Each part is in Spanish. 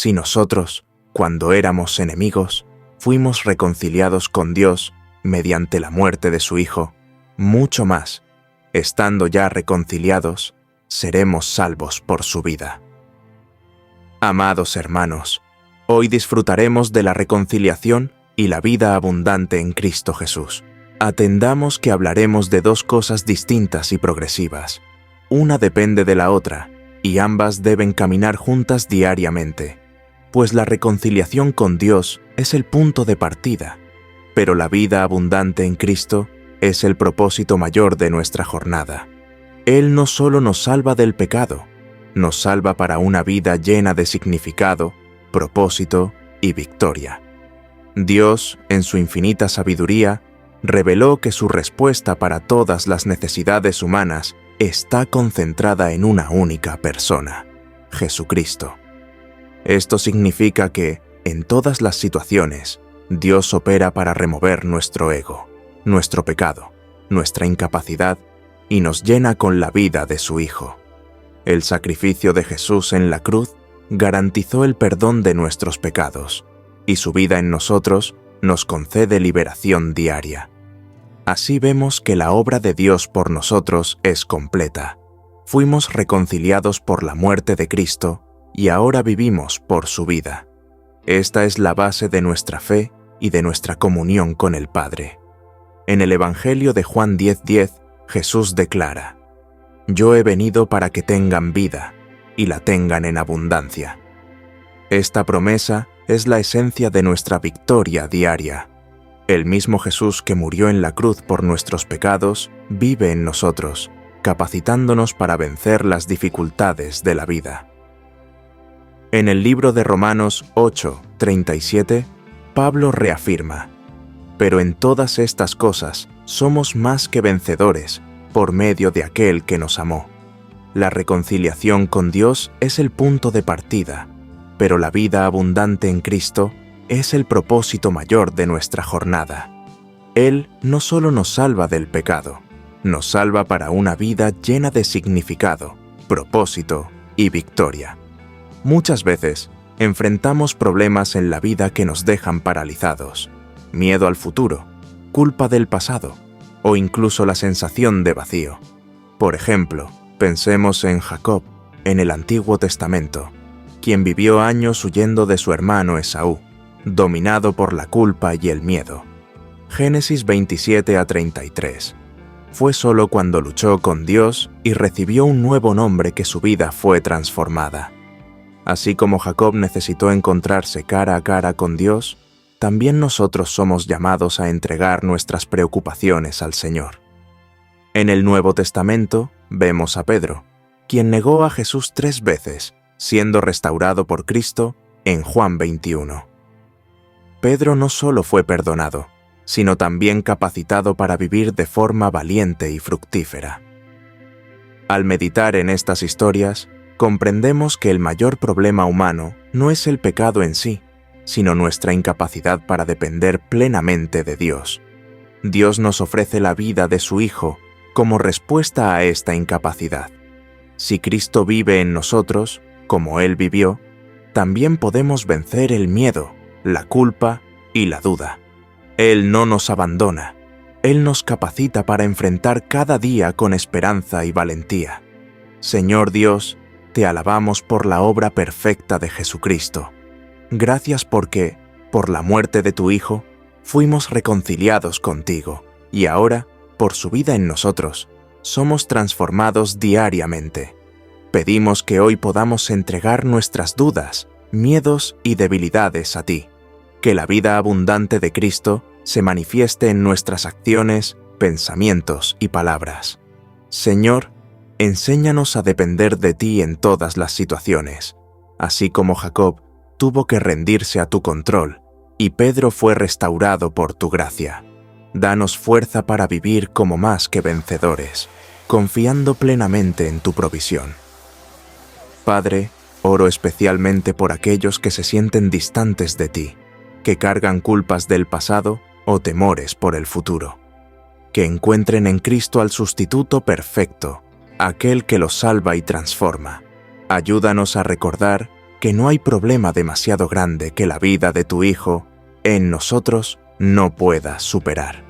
si nosotros, cuando éramos enemigos, fuimos reconciliados con Dios mediante la muerte de su Hijo, mucho más, estando ya reconciliados, seremos salvos por su vida. Amados hermanos, hoy disfrutaremos de la reconciliación y la vida abundante en Cristo Jesús. Atendamos que hablaremos de dos cosas distintas y progresivas. Una depende de la otra, y ambas deben caminar juntas diariamente, pues la reconciliación con Dios es el punto de partida, pero la vida abundante en Cristo es el propósito mayor de nuestra jornada. Él no solo nos salva del pecado, nos salva para una vida llena de significado, propósito y victoria. Dios, en su infinita sabiduría, reveló que su respuesta para todas las necesidades humanas está concentrada en una única persona, Jesucristo. Esto significa que, en todas las situaciones, Dios opera para remover nuestro ego, nuestro pecado, nuestra incapacidad y nos llena con la vida de su Hijo. El sacrificio de Jesús en la cruz garantizó el perdón de nuestros pecados, y su vida en nosotros nos concede liberación diaria. Así vemos que la obra de Dios por nosotros es completa. Fuimos reconciliados por la muerte de Cristo y ahora vivimos por su vida. Esta es la base de nuestra fe y de nuestra comunión con el Padre. En el Evangelio de Juan 10:10, Jesús declara: «Yo he venido para que tengan vida, y la tengan en abundancia». Esta promesa es la esencia de nuestra victoria diaria. El mismo Jesús que murió en la cruz por nuestros pecados vive en nosotros, capacitándonos para vencer las dificultades de la vida. En el libro de Romanos 8:37, Pablo reafirma: «Pero en todas estas cosas somos más que vencedores por medio de aquel que nos amó». La reconciliación con Dios es el punto de partida, pero la vida abundante en Cristo es el propósito mayor de nuestra jornada. Él no solo nos salva del pecado, nos salva para una vida llena de significado, propósito y victoria. Muchas veces enfrentamos problemas en la vida que nos dejan paralizados, miedo al futuro, culpa del pasado o incluso la sensación de vacío. Por ejemplo, pensemos en Jacob, en el Antiguo Testamento, quien vivió años huyendo de su hermano Esaú, dominado por la culpa y el miedo. Génesis 27-33. Fue solo cuando luchó con Dios y recibió un nuevo nombre que su vida fue transformada. Así como Jacob necesitó encontrarse cara a cara con Dios, también nosotros somos llamados a entregar nuestras preocupaciones al Señor. En el Nuevo Testamento vemos a Pedro, quien negó a Jesús 3 veces, siendo restaurado por Cristo en Juan 21. Pedro no solo fue perdonado, sino también capacitado para vivir de forma valiente y fructífera. Al meditar en estas historias, comprendemos que el mayor problema humano no es el pecado en sí, sino nuestra incapacidad para depender plenamente de Dios. Dios nos ofrece la vida de su Hijo como respuesta a esta incapacidad. Si Cristo vive en nosotros, como Él vivió, también podemos vencer el miedo, la culpa y la duda. Él no nos abandona. Él nos capacita para enfrentar cada día con esperanza y valentía. Señor Dios, te alabamos por la obra perfecta de Jesucristo. Gracias porque, por la muerte de tu Hijo, fuimos reconciliados contigo y ahora, por su vida en nosotros, somos transformados diariamente. Pedimos que hoy podamos entregar nuestras dudas, miedos y debilidades a ti. Que la vida abundante de Cristo se manifieste en nuestras acciones, pensamientos y palabras. Señor, enséñanos a depender de ti en todas las situaciones, así como Jacob tuvo que rendirse a tu control y Pedro fue restaurado por tu gracia. Danos fuerza para vivir como más que vencedores, confiando plenamente en tu provisión. Padre, oro especialmente por aquellos que se sienten distantes de ti, que cargan culpas del pasado o temores por el futuro. Que encuentren en Cristo al sustituto perfecto, aquel que los salva y transforma. Ayúdanos a recordar que no hay problema demasiado grande que la vida de tu Hijo, en nosotros, no pueda superar.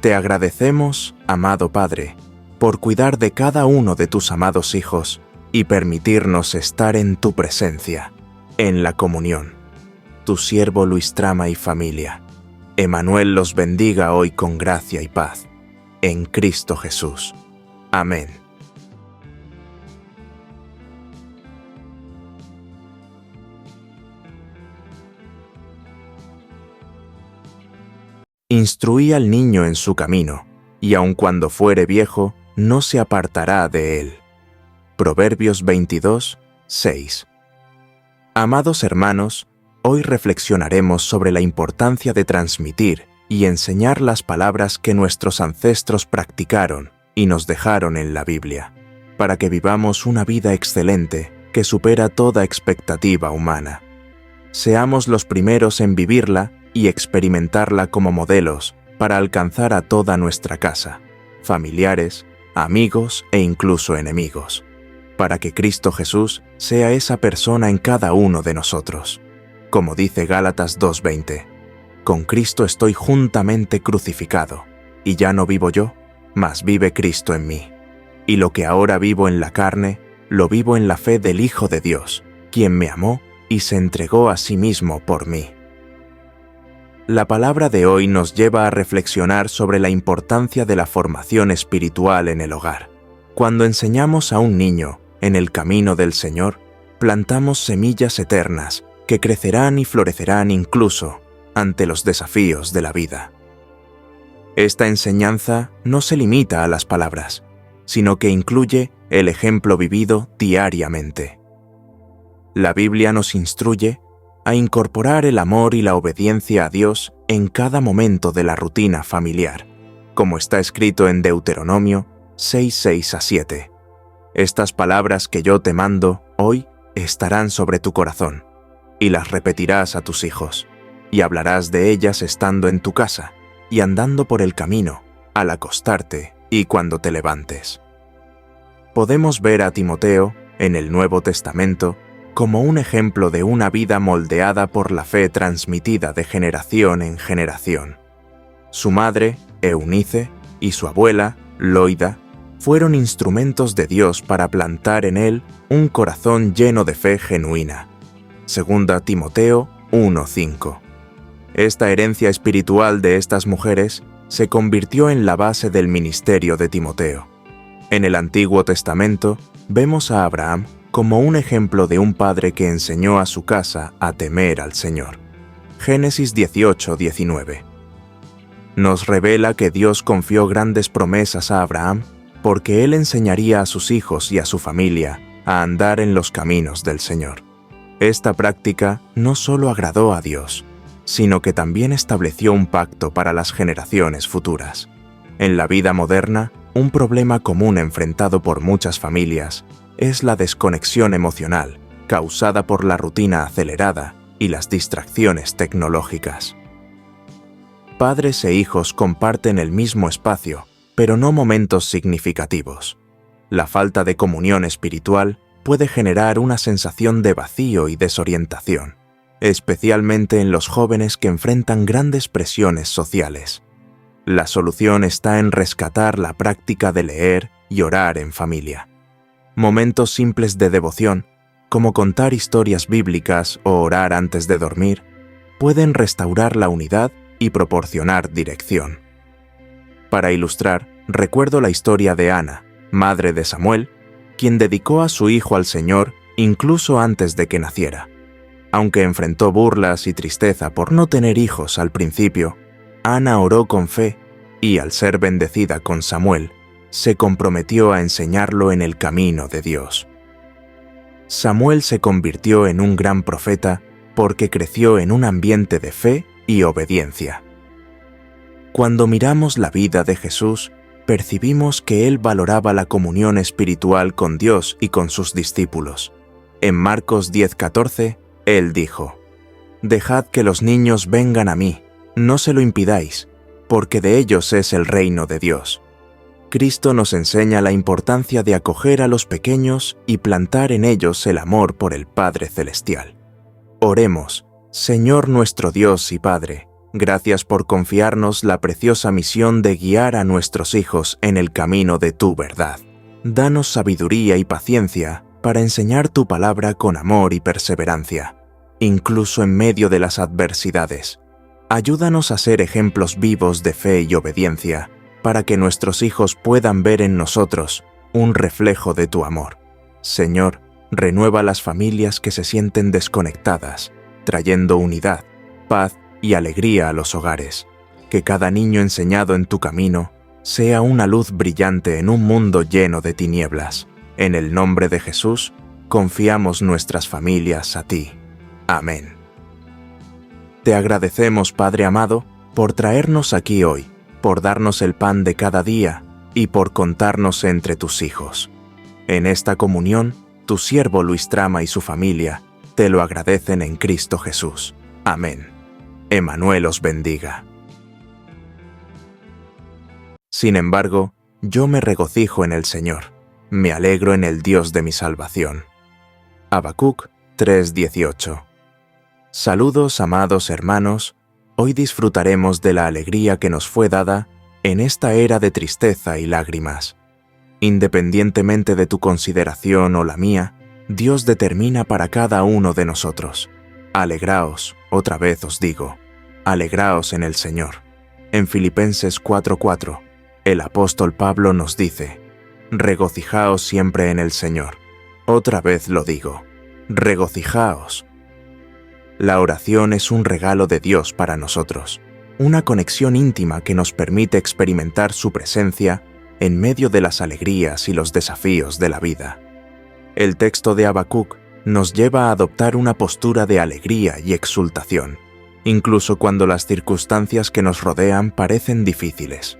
Te agradecemos, amado Padre, por cuidar de cada uno de tus amados hijos y permitirnos estar en tu presencia, en la comunión. Tu siervo Luis Trama y familia. Emmanuel los bendiga hoy con gracia y paz. En Cristo Jesús. Amén. Instruí al niño en su camino, y aun cuando fuere viejo, no se apartará de él. Proverbios 22, 6. Amados hermanos, hoy reflexionaremos sobre la importancia de transmitir y enseñar las palabras que nuestros ancestros practicaron y nos dejaron en la Biblia, para que vivamos una vida excelente que supera toda expectativa humana. Seamos los primeros en vivirla y experimentarla como modelos para alcanzar a toda nuestra casa, familiares, amigos e incluso enemigos, para que Cristo Jesús sea esa persona en cada uno de nosotros. Como dice Gálatas 2:20, con Cristo estoy juntamente crucificado, y ya no vivo yo, mas vive Cristo en mí. Y lo que ahora vivo en la carne, lo vivo en la fe del Hijo de Dios, quien me amó y se entregó a sí mismo por mí. La palabra de hoy nos lleva a reflexionar sobre la importancia de la formación espiritual en el hogar. Cuando enseñamos a un niño en el camino del Señor, plantamos semillas eternas que crecerán y florecerán incluso ante los desafíos de la vida. Esta enseñanza no se limita a las palabras, sino que incluye el ejemplo vivido diariamente. La Biblia nos instruye a incorporar el amor y la obediencia a Dios en cada momento de la rutina familiar, como está escrito en Deuteronomio 6:6-7. Estas palabras que yo te mando hoy estarán sobre tu corazón, y las repetirás a tus hijos, y hablarás de ellas estando en tu casa, y andando por el camino, al acostarte y cuando te levantes. Podemos ver a Timoteo, en el Nuevo Testamento, como un ejemplo de una vida moldeada por la fe transmitida de generación en generación. Su madre, Eunice, y su abuela, Loida, fueron instrumentos de Dios para plantar en él un corazón lleno de fe genuina. 2 Timoteo 1:5. Esta herencia espiritual de estas mujeres se convirtió en la base del ministerio de Timoteo. En el Antiguo Testamento vemos a Abraham como un ejemplo de un padre que enseñó a su casa a temer al Señor. Génesis 18:19. Nos revela que Dios confió grandes promesas a Abraham porque él enseñaría a sus hijos y a su familia a andar en los caminos del Señor. Esta práctica no solo agradó a Dios, sino que también estableció un pacto para las generaciones futuras. En la vida moderna, un problema común enfrentado por muchas familias es la desconexión emocional causada por la rutina acelerada y las distracciones tecnológicas. Padres e hijos comparten el mismo espacio, pero no momentos significativos. La falta de comunión espiritual puede generar una sensación de vacío y desorientación, especialmente en los jóvenes que enfrentan grandes presiones sociales. La solución está en rescatar la práctica de leer y orar en familia. Momentos simples de devoción, como contar historias bíblicas o orar antes de dormir, pueden restaurar la unidad y proporcionar dirección. Para ilustrar, recuerdo la historia de Ana, madre de Samuel, quien dedicó a su hijo al Señor incluso antes de que naciera. Aunque enfrentó burlas y tristeza por no tener hijos al principio, Ana oró con fe y, al ser bendecida con Samuel, se comprometió a enseñarlo en el camino de Dios. Samuel se convirtió en un gran profeta porque creció en un ambiente de fe y obediencia. Cuando miramos la vida de Jesús, percibimos que él valoraba la comunión espiritual con Dios y con sus discípulos. En Marcos 10:14, él dijo: «Dejad que los niños vengan a mí, no se lo impidáis, porque de ellos es el reino de Dios». Cristo nos enseña la importancia de acoger a los pequeños y plantar en ellos el amor por el Padre Celestial. Oremos, Señor nuestro Dios y Padre, gracias por confiarnos la preciosa misión de guiar a nuestros hijos en el camino de tu verdad. Danos sabiduría y paciencia para enseñar tu palabra con amor y perseverancia, incluso en medio de las adversidades. Ayúdanos a ser ejemplos vivos de fe y obediencia, para que nuestros hijos puedan ver en nosotros un reflejo de tu amor. Señor, renueva las familias que se sienten desconectadas, trayendo unidad, paz y alegría a los hogares. Que cada niño enseñado en tu camino sea una luz brillante en un mundo lleno de tinieblas. En el nombre de Jesús, confiamos nuestras familias a ti. Amén. Te agradecemos, Padre amado, por traernos aquí hoy, por darnos el pan de cada día y por contarnos entre tus hijos. En esta comunión, tu siervo Luis Trama y su familia te lo agradecen en Cristo Jesús. Amén. Emmanuel os bendiga. Sin embargo, yo me regocijo en el Señor, me alegro en el Dios de mi salvación. Habacuc 3:18. Saludos, amados hermanos. Hoy disfrutaremos de la alegría que nos fue dada en esta era de tristeza y lágrimas. Independientemente de tu consideración o la mía, Dios determina para cada uno de nosotros. Alegraos, otra vez os digo, alegraos en el Señor. En Filipenses 4:4, el apóstol Pablo nos dice, regocijaos siempre en el Señor. Otra vez lo digo, regocijaos. La oración es un regalo de Dios para nosotros, una conexión íntima que nos permite experimentar su presencia en medio de las alegrías y los desafíos de la vida. El texto de Habacuc nos lleva a adoptar una postura de alegría y exultación, incluso cuando las circunstancias que nos rodean parecen difíciles.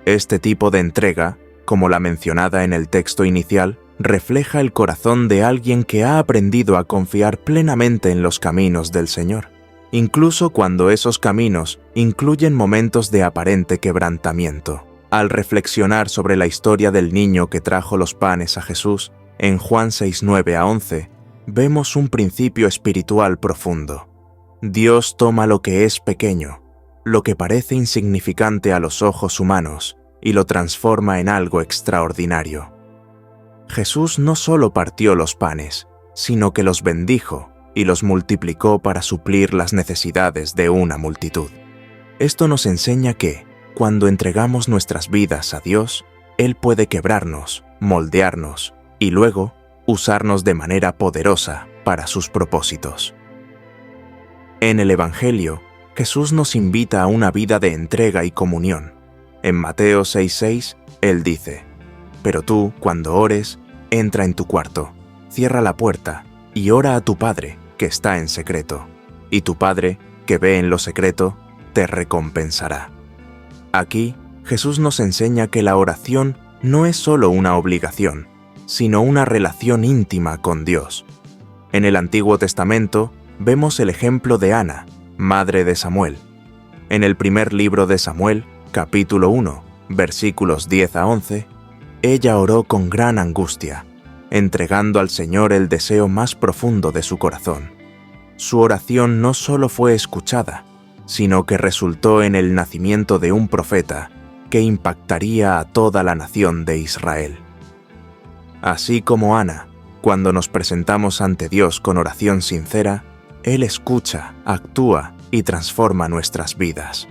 Este tipo de entrega, como la mencionada en el texto inicial, refleja el corazón de alguien que ha aprendido a confiar plenamente en los caminos del Señor, incluso cuando esos caminos incluyen momentos de aparente quebrantamiento. Al reflexionar sobre la historia del niño que trajo los panes a Jesús, en Juan 6:9-11, vemos un principio espiritual profundo. Dios toma lo que es pequeño, lo que parece insignificante a los ojos humanos, y lo transforma en algo extraordinario. Jesús no solo partió los panes, sino que los bendijo y los multiplicó para suplir las necesidades de una multitud. Esto nos enseña que, cuando entregamos nuestras vidas a Dios, Él puede quebrarnos, moldearnos y luego usarnos de manera poderosa para sus propósitos. En el Evangelio, Jesús nos invita a una vida de entrega y comunión. En Mateo 6:6, Él dice, pero tú, cuando ores, entra en tu cuarto, cierra la puerta y ora a tu Padre, que está en secreto, y tu Padre, que ve en lo secreto, te recompensará. Aquí, Jesús nos enseña que la oración no es solo una obligación, sino una relación íntima con Dios. En el Antiguo Testamento, vemos el ejemplo de Ana, madre de Samuel. En el primer libro de Samuel, capítulo 1, versículos 10-11, ella oró con gran angustia, entregando al Señor el deseo más profundo de su corazón. Su oración no solo fue escuchada, sino que resultó en el nacimiento de un profeta que impactaría a toda la nación de Israel. Así como Ana, cuando nos presentamos ante Dios con oración sincera, Él escucha, actúa y transforma nuestras vidas.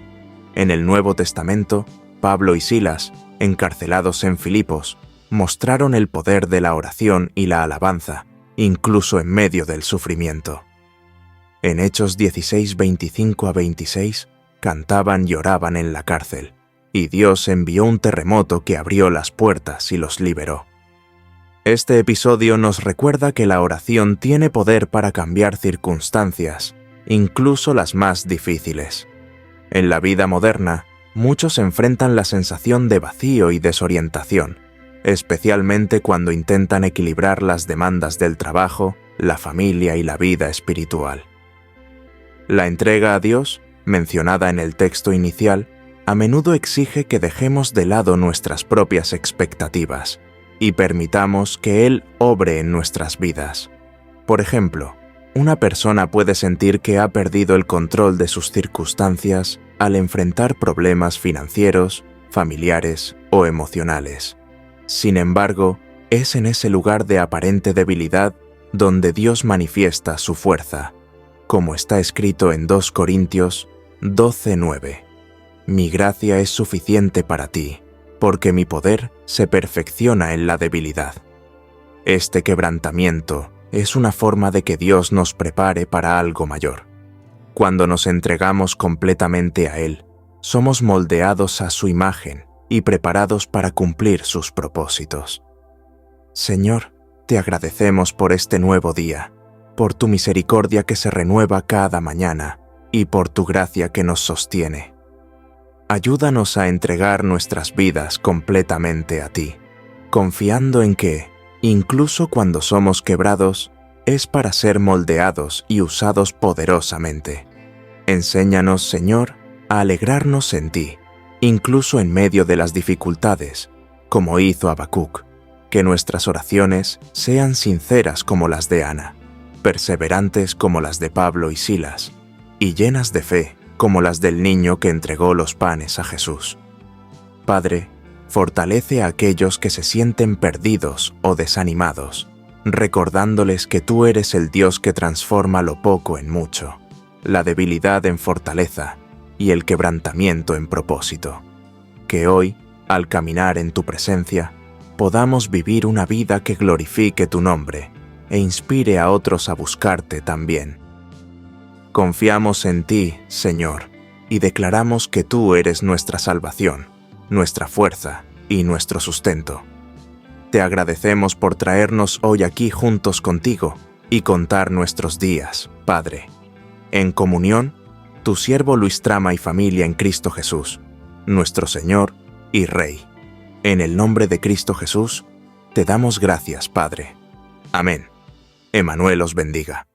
En el Nuevo Testamento, Pablo y Silas, encarcelados en Filipos, mostraron el poder de la oración y la alabanza, incluso en medio del sufrimiento. En Hechos 16:25-26, cantaban y oraban en la cárcel, y Dios envió un terremoto que abrió las puertas y los liberó. Este episodio nos recuerda que la oración tiene poder para cambiar circunstancias, incluso las más difíciles. En la vida moderna, muchos enfrentan la sensación de vacío y desorientación, especialmente cuando intentan equilibrar las demandas del trabajo, la familia y la vida espiritual. La entrega a Dios, mencionada en el texto inicial, a menudo exige que dejemos de lado nuestras propias expectativas y permitamos que Él obre en nuestras vidas. Por ejemplo, una persona puede sentir que ha perdido el control de sus circunstancias al enfrentar problemas financieros, familiares o emocionales. Sin embargo, es en ese lugar de aparente debilidad donde Dios manifiesta su fuerza, como está escrito en 2 Corintios 12:9. Mi gracia es suficiente para ti, porque mi poder se perfecciona en la debilidad. Este quebrantamiento es una forma de que Dios nos prepare para algo mayor. Cuando nos entregamos completamente a Él, somos moldeados a su imagen y preparados para cumplir sus propósitos. Señor, te agradecemos por este nuevo día, por tu misericordia que se renueva cada mañana y por tu gracia que nos sostiene. Ayúdanos a entregar nuestras vidas completamente a ti, confiando en que, incluso cuando somos quebrados, es para ser moldeados y usados poderosamente. Enséñanos, Señor, a alegrarnos en ti, incluso en medio de las dificultades, como hizo Habacuc, que nuestras oraciones sean sinceras como las de Ana, perseverantes como las de Pablo y Silas, y llenas de fe como las del niño que entregó los panes a Jesús. Padre, fortalece a aquellos que se sienten perdidos o desanimados, recordándoles que tú eres el Dios que transforma lo poco en mucho, la debilidad en fortaleza y el quebrantamiento en propósito. Que hoy, al caminar en tu presencia, podamos vivir una vida que glorifique tu nombre e inspire a otros a buscarte también. Confiamos en ti, Señor, y declaramos que tú eres nuestra salvación, nuestra fuerza y nuestro sustento. Te agradecemos por traernos hoy aquí juntos contigo y contar nuestros días, Padre. En comunión, tu siervo Luis Trama y familia en Cristo Jesús, nuestro Señor y Rey. En el nombre de Cristo Jesús, te damos gracias, Padre. Amén. Emmanuel os bendiga.